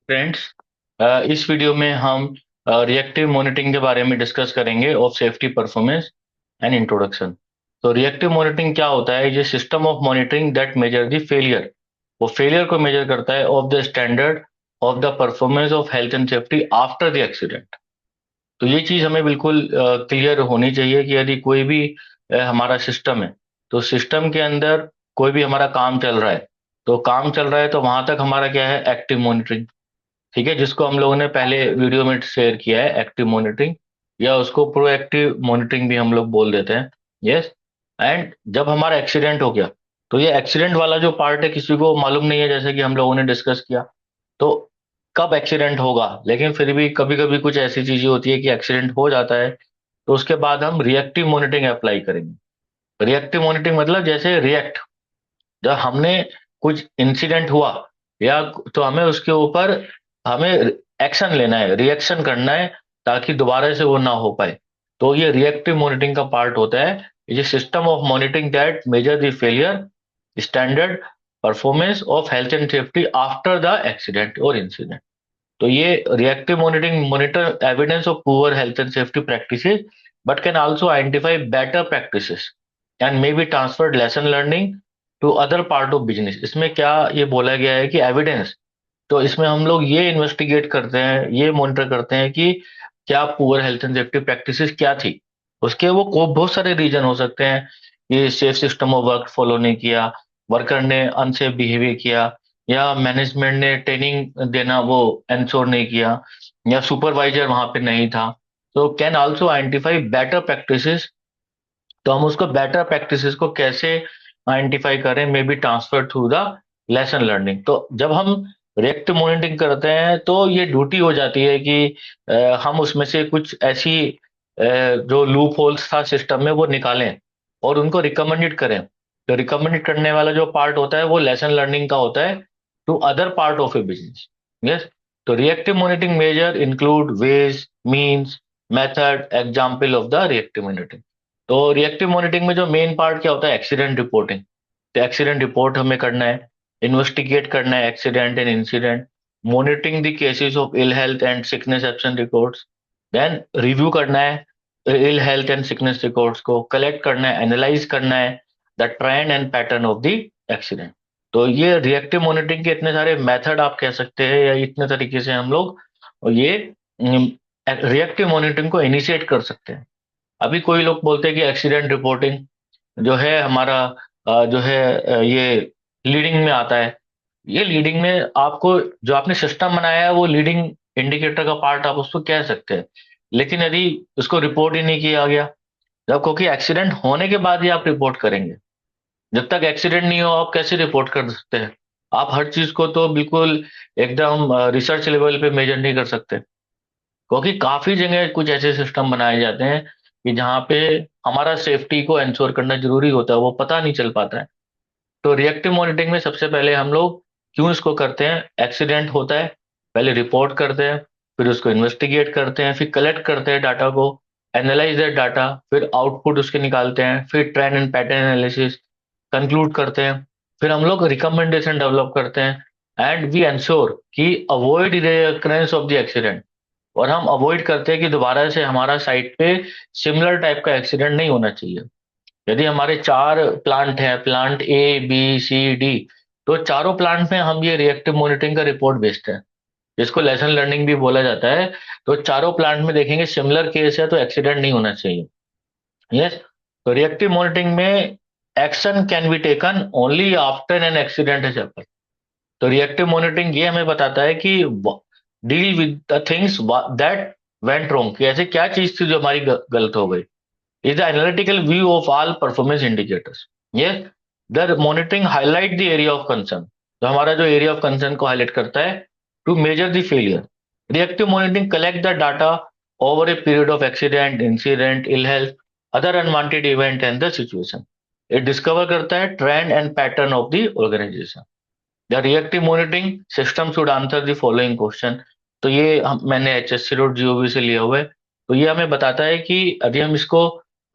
Friends, इस video में हम रिएक्टिव मॉनिटरिंग के बारे में डिस्कस करेंगे of safety performance and introduction. तो रिएक्टिव मॉनिटरिंग क्या होता है? ये system of monitoring that measure the failure. वो फेलियर को मेजर करता है of the standard of the performance of health and safety after the accident. तो ये चीज हमें बिल्कुल क्लियर होनी चाहिए कि यदि कोई भी हमारा सिस्टम है, तो सिस्टम के अंदर कोई भी हमारा काम चल रहा है, तो काम चल रहा है तो वहां तक हमारा क्या है? Active monitoring. ठीक है, जिसको हम लोगों ने पहले वीडियो में शेयर किया है, एक्टिव मॉनिटरिंग, या उसको प्रोएक्टिव मॉनिटरिंग भी हम लोग बोल देते हैं। यस। एंड जब हमारा एक्सीडेंट हो गया, तो ये एक्सीडेंट वाला जो पार्ट है किसी को मालूम नहीं है, जैसे कि हम लोगों ने डिस्कस किया। तो कब एक्सीडेंट होगा, लेकिन फिर भी कभी कभी कुछ ऐसी चीजें होती है कि एक्सीडेंट हो जाता है, तो उसके बाद हम रिएक्टिव मॉनिटरिंग अप्लाई करेंगे। रिएक्टिव मॉनिटरिंग मतलब जैसे रिएक्ट, जब हमने कुछ इंसिडेंट हुआ या, तो हमें उसके ऊपर हमें एक्शन लेना है, रिएक्शन करना है, ताकि दोबारा से वो ना हो पाए। तो ये रिएक्टिव मॉनिटरिंग का पार्ट होता है। ये system of monitoring that measure the failure standard performance of health and safety after the accident और इंसिडेंट। तो ये reactive monitoring monitor evidence of poor health and safety practices, but can also identify better practices and may be transferred lesson learning to other part of business. इसमें क्या ये बोला गया है कि एविडेंस, तो इसमें हम लोग ये इन्वेस्टिगेट करते हैं, ये मॉनिटर करते हैं कि क्या poor health and safety practices क्या थी। उसके वो बहुत सारे रीजन हो सकते हैं कि safe system of work follow नहीं किया, वर्कर ने अनसेफ बिहेवियर किया, या मैनेजमेंट ने ट्रेनिंग देना वो इंश्योर नहीं किया, या सुपरवाइजर वहां पे नहीं था। तो can also identify better practices. तो हम उसको बेटर प्रैक्टिसेस को कैसे आइडेंटिफाई करें, may be transfer through the lesson learning. तो जब हम रिएक्टिव मॉनिटरिंग करते हैं, तो ये ड्यूटी हो जाती है कि हम उसमें से कुछ ऐसी जो लूप होल्स था सिस्टम में वो निकालें और उनको रिकमेंडेड करें। तो रिकमेंडेड करने वाला जो पार्ट होता है वो लेसन लर्निंग का होता है to other part of a business. Yes. तो reactive monitoring measure include ways, means, method, example of the reactive monitoring. तो रिएक्टिव मॉनिटरिंग में जो मेन पार्ट क्या होता है? Accident reporting. तो एक्सीडेंट रिपोर्ट हमें करना है, इन्वेस्टिगेट करना है accident and incident, monitoring the cases of ill health and sickness absent records, then review करना है ill health and sickness records को, कलेक्ट करना है, एनालाइज करना है the trend and pattern of the accident. तो ये रिएक्टिव मॉनिटरिंग के इतने सारे मेथड आप कह सकते हैं, या इतने तरीके से हम लोग ये रिएक्टिव मॉनिटरिंग को इनिशिएट कर सकते हैं। अभी कोई लोग बोलते हैं कि एक्सीडेंट रिपोर्टिंग जो है हमारा जो है ये लीडिंग में आता है। ये लीडिंग में आपको, जो आपने सिस्टम बनाया है वो लीडिंग इंडिकेटर का पार्ट आप उसको कह सकते हैं। लेकिन यदि उसको रिपोर्ट ही नहीं किया गया, जब क्योंकि एक्सीडेंट होने के बाद ही आप रिपोर्ट करेंगे। जब तक एक्सीडेंट नहीं हो आप कैसे रिपोर्ट कर सकते हैं? आप हर चीज को तो बिल्कुल एकदम रिसर्च लेवल पे मेजर नहीं कर सकते, क्योंकि काफी जगह कुछ ऐसे सिस्टम बनाए जाते हैं कि जहाँ पे हमारा सेफ्टी को इंश्योर करना जरूरी होता है, वो पता नहीं चल पाता है। तो रिएक्टिव मॉनिटरिंग में सबसे पहले हम लोग क्यों इसको करते हैं? एक्सीडेंट होता है, पहले रिपोर्ट करते हैं, फिर उसको इन्वेस्टिगेट करते हैं, फिर कलेक्ट करते हैं डाटा को, एनालाइज दैट डाटा, फिर आउटपुट उसके निकालते हैं, फिर trend and pattern analysis conclude करते हैं, फिर हम लोग रिकमेंडेशन डेवलप करते हैं, एंड वी इंश्योर कि avoid recurrence of the accident. और हम अवॉइड करते हैं कि दोबारा से हमारा साइट पे सिमिलर टाइप का एक्सीडेंट नहीं होना चाहिए। यदि हमारे 4 प्लांट हैं, plant A B C D, तो चारों प्लांट में हम ये रिएक्टिव मॉनिटरिंग का रिपोर्ट भेजते हैं, जिसको लेसन लर्निंग भी बोला जाता है। तो चारों प्लांट में देखेंगे सिमिलर केस है तो एक्सीडेंट नहीं होना चाहिए। यस। तो रिएक्टिव मॉनिटरिंग में action can be taken only after an accident है। तो रिएक्टिव मॉनिटरिंग ये हमें बताता है कि deal with the things that went wrong, कि ऐसे क्या चीज थी जो हमारी गलत हो गई। Is the analytical view of all performance indicators. ये the monitoring highlight the area of concern, तो हमारा जो एरिया ऑफ कंसर्न को हाईलाइट करता है to measure the failure. Reactive monitoring collect the data over a period of accident, incident, ill health, other unwanted event and the situation. ये discover करता है trend and pattern of the organisation. The reactive monitoring system should answer the following question. तो ये मैंने hsc.gov से लिया हुआ है। तो ये हमें बताता है कि यदि हम इसको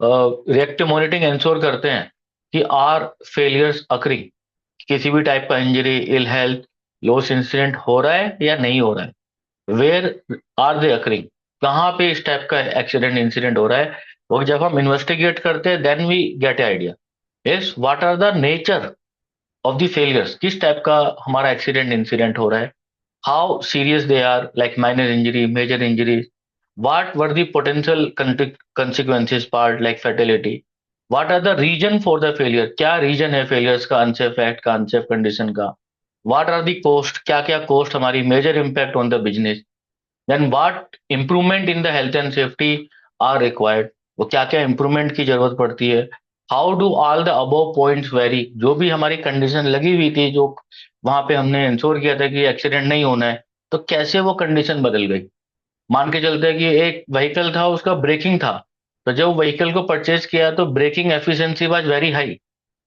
रिएक्टिव मॉनिटरिंग इंश्योर करते हैं कि आर फेलियर्स अकरिंग, किसी भी टाइप का injury, ill health, loss incident हो रहा है या नहीं हो रहा है, वेयर आर दे अकरिंग, कहाँ पे इस टाइप का एक्सीडेंट इंसिडेंट हो रहा है। और जब हम इन्वेस्टिगेट करते हैं then we get a idea is what are the nature of the failures, किस टाइप का हमारा एक्सीडेंट इंसिडेंट हो रहा है, how serious they are, like minor injury, major injuries, what were the potential consequences part like fatality, what are the reason for the failure, क्या reason है failures का, unsafe act का, unsafe condition का, what are the cost, क्या क्या cost हमारी, major impact on the business, then what improvement in the health and safety are required, वो क्या क्या improvement की जरूरत पड़ती है, how do all the above points vary, जो भी हमारी कंडीशन लगी हुई थी, जो वहां पे हमने इंश्योर किया था कि एक्सीडेंट नहीं होना है, तो कैसे वो कंडीशन बदल गई। मान के चलते हैं कि एक व्हीकल था, उसका ब्रेकिंग था, तो जब व्हीकल को परचेज किया तो braking efficiency was very high,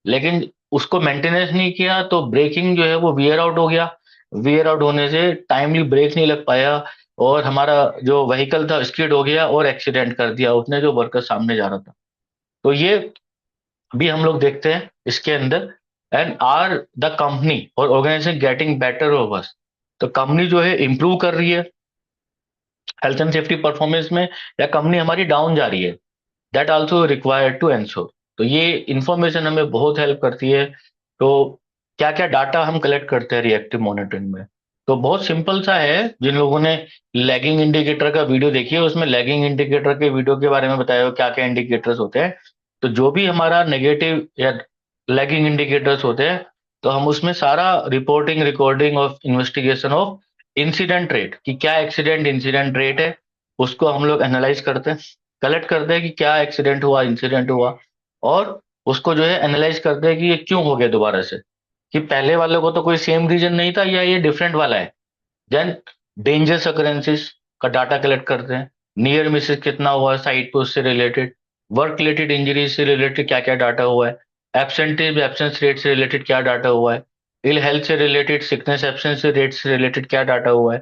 लेकिन उसको मेंटेनेंस नहीं किया तो ब्रेकिंग जो है वो वियर आउट हो गया, वियर आउट होने से टाइमली ब्रेक नहीं लग पाया, और हमारा जो व्हीकल था स्किड हो गया और एक्सीडेंट कर दिया उसने जो वर्कर सामने जा रहा था। तो ये भी हम लोग देखते हैं इसके अंदर। एंड आर द कंपनी और ऑर्गेनाइजेशन गेटिंग बेटर और वर्स, तो कंपनी जो है इंप्रूव कर रही है हेल्थ एंड सेफ्टी परफॉर्मेंस में, या कंपनी हमारी डाउन जा रही है, that also required to ensure. तो ये इंफॉर्मेशन हमें बहुत हेल्प करती है। तो क्या क्या डाटा हम कलेक्ट करते हैं रिएक्टिव मॉनिटरिंग में, तो बहुत सिंपल सा है। जिन लोगों ने लैगिंग इंडिकेटर का वीडियो देखी है उसमें लैगिंग इंडिकेटर के वीडियो के बारे में बताया हो क्या क्या इंडिकेटर्स होते हैं। तो जो भी हमारा नेगेटिव या लैगिंग इंडिकेटर्स होते हैं, तो हम उसमें सारा reporting recording of investigation of incident rate, कि क्या एक्सीडेंट इंसिडेंट रेट है, उसको हम लोग एनालाइज करते हैं, कलेक्ट करते हैं कि क्या एक्सीडेंट हुआ, इंसिडेंट हुआ, और उसको जो है एनालाइज करते हैं कि ये क्यों हो गया दोबारा से, कि पहले वाले को तो कोई सेम रीजन नहीं था या ये डिफरेंट वाला है। देन डेंजरस अकरेंसेस का डाटा कलेक्ट करते हैं, नियर मिसेस कितना हुआ है साइट पे उससे रिलेटेड, वर्क रिलेटेड इंजरीज से रिलेटेड क्या क्या डाटा हुआ है, एब्सेंटेज एब्सेंस रेट से रिलेटेड क्या डाटा हुआ है, इल हेल्थ से रिलेटेड, सिकनेस एब्सेंस रेट से रिलेटेड क्या डाटा हुआ है,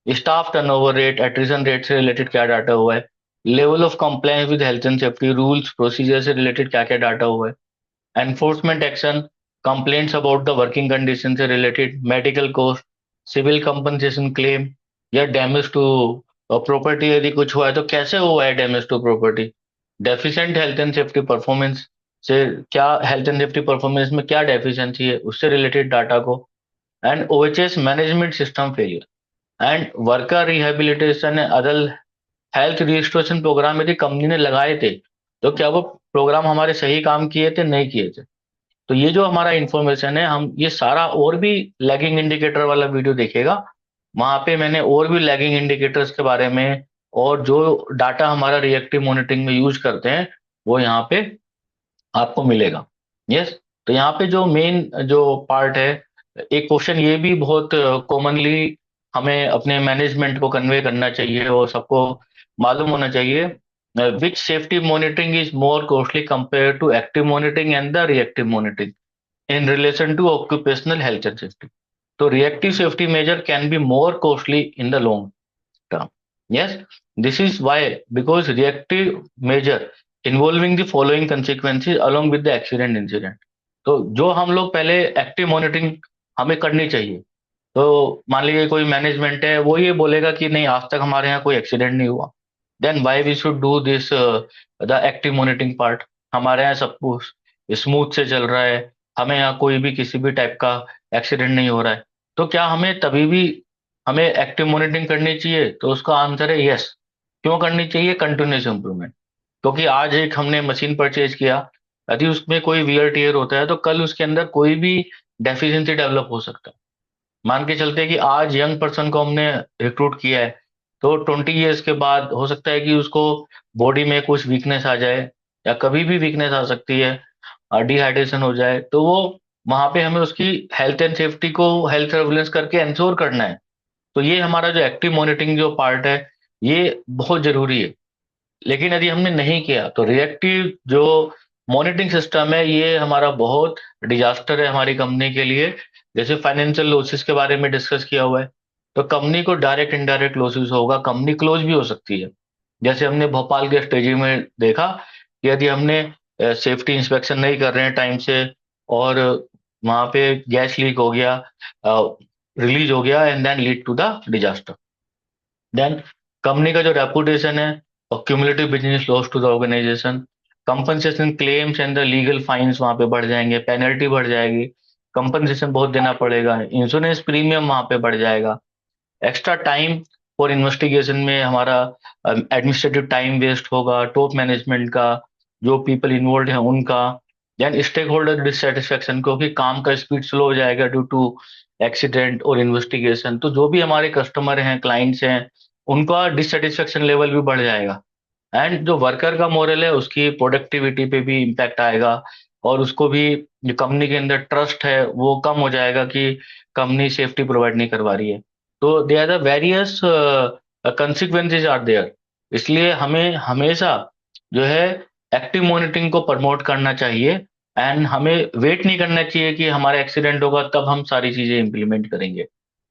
staff turnover rate, attrition rate से रिलेटेड क्या डाटा हुआ है, level of compliance with health and safety rules procedure से रिलेटेड क्या क्या डाटा हुआ है, enforcement action, complaints about the working condition से related, medical cost, civil compensation claim, या डैमेज टू प्रॉपर्टी यदि कुछ हुआ है तो कैसे हुआ है damage to property, deficient health and safety performance से, क्या हेल्थ एंड सेफ्टी परफॉर्मेंस में क्या डेफिशिएंसी है उससे रिलेटेड डाटा को, and OHS management system failure and worker rehabilitation other health restoration programme यदि कंपनी ने लगाए थे, तो क्या वो प्रोग्राम हमारे सही काम किए थे, नहीं किए थे। तो ये जो हमारा इंफॉर्मेशन है, हम ये सारा और भी लैगिंग इंडिकेटर वाला वीडियो देखिएगा, वहां पे मैंने और भी लैगिंग इंडिकेटर्स के बारे में और जो डाटा हमारा रिएक्टिव मॉनिटरिंग में यूज करते हैं वो यहाँ पे आपको मिलेगा। यस। तो यहाँ पे जो मेन जो पार्ट है, एक क्वेश्चन ये भी बहुत कॉमनली हमें अपने मैनेजमेंट को कन्वे करना चाहिए और सबको मालूम होना चाहिए, which safety monitoring is more costly compare to active monitoring and the reactive monitoring in relation to occupational health and safety. So reactive safety measure can be more costly in the long term. Yes, this is why, because reactive measure involving the following consequences along with the accident incident. तो जो हम लोग पहले active monitoring हमें करनी चाहिए, तो मान लीजिए कोई मैनेजमेंट है वो ये बोलेगा कि नहीं आज तक हमारे यहाँ कोई एक्सीडेंट नहीं हुआ, then why we should do this the active monitoring part, हमारे यहाँ सब कुछ स्मूथ से चल रहा है, हमें यहाँ कोई भी किसी भी टाइप का एक्सीडेंट नहीं हो रहा है, तो क्या हमें तभी भी हमें एक्टिव मॉनिटरिंग करनी चाहिए, तो उसका आंसर है यस। क्यों करनी चाहिए, कंटिन्यूस इंप्रूवमेंट, क्योंकि आज एक हमने मशीन परचेज किया, यदि उसमें कोई वियर टियर होता है तो कल उसके अंदर कोई भी डेफिशिएंसी डेवलप हो सकता है। मान के चलते कि आज यंग पर्सन को हमने रिक्रूट किया है, तो 20 ईयर्स के बाद हो सकता है कि उसको बॉडी में कुछ वीकनेस आ जाए, या कभी भी वीकनेस आ सकती है, डिहाइड्रेशन हो जाए, तो वो वहां पे हमें उसकी हेल्थ एंड सेफ्टी को हेल्थ सर्विलेंस करके इंश्योर करना है। तो ये हमारा जो एक्टिव मॉनिटरिंग जो पार्ट है ये बहुत जरूरी है। लेकिन यदि हमने नहीं किया तो रिएक्टिव जो मॉनिटरिंग सिस्टम है ये हमारा बहुत डिजास्टर है हमारी कंपनी के लिए। जैसे फाइनेंशियल लॉसेस के बारे में डिस्कस किया हुआ है, तो कंपनी को डायरेक्ट इनडायरेक्ट लॉसेस होगा, कंपनी क्लोज भी हो सकती है। जैसे हमने भोपाल के स्टेजी में देखा कि यदि हमने सेफ्टी इंस्पेक्शन नहीं कर रहे हैं टाइम से, और वहां पे गैस लीक हो गया, रिलीज हो गया and then lead to the disaster. Then company का जो रेपुटेशन है और cumulative business loss to the organisation, compensation claims and the legal fines वहां पे बढ़ जाएंगे, पेनल्टी बढ़ जाएगी, कंपनसेशन बहुत देना पड़ेगा, इंश्योरेंस प्रीमियम वहां पे बढ़ जाएगा, एक्स्ट्रा टाइम फॉर इन्वेस्टिगेशन में हमारा एडमिनिस्ट्रेटिव टाइम वेस्ट होगा, टॉप मैनेजमेंट का, जो पीपल इन्वॉल्व हैं उनका। देन स्टेक होल्डर डिससेटिस्फेक्शन, क्योंकि काम का स्पीड स्लो हो जाएगा ड्यू टू एक्सीडेंट और इन्वेस्टिगेशन, तो जो भी हमारे कस्टमर हैं, क्लाइंट्स हैं, उनका डिससेटिस्फेक्शन लेवल भी बढ़ जाएगा। एंड जो वर्कर का मोरल है उसकी प्रोडक्टिविटी पे भी इम्पैक्ट आएगा, और उसको भी जो कंपनी के अंदर ट्रस्ट है वो कम हो जाएगा कि कंपनी सेफ्टी प्रोवाइड नहीं करवा रही है। तो they are the various consequences are there. इसलिए हमें हमेशा जो है एक्टिव मॉनिटरिंग को प्रमोट करना चाहिए, एंड हमें वेट नहीं करना चाहिए कि हमारा एक्सीडेंट होगा तब हम सारी चीजें इम्प्लीमेंट करेंगे।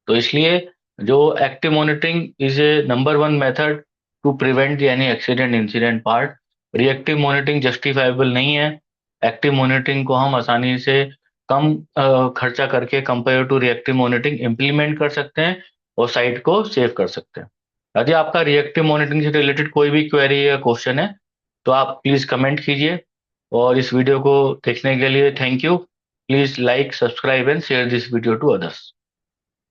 तो इसलिए जो active monitoring is a number one method to prevent any accident incident part. Reactive monitoring justifiable नहीं है। एक्टिव मॉनिटरिंग को हम आसानी से कम खर्चा करके compare to reactive monitoring implement कर सकते हैं और साइट को सेव कर सकते हैं। यदि आपका रिएक्टिव मॉनिटरिंग से रिलेटेड कोई भी क्वेरी या क्वेश्चन है तो आप प्लीज कमेंट कीजिए। और इस वीडियो को देखने के लिए thank you. Please like, subscribe and share this video to others.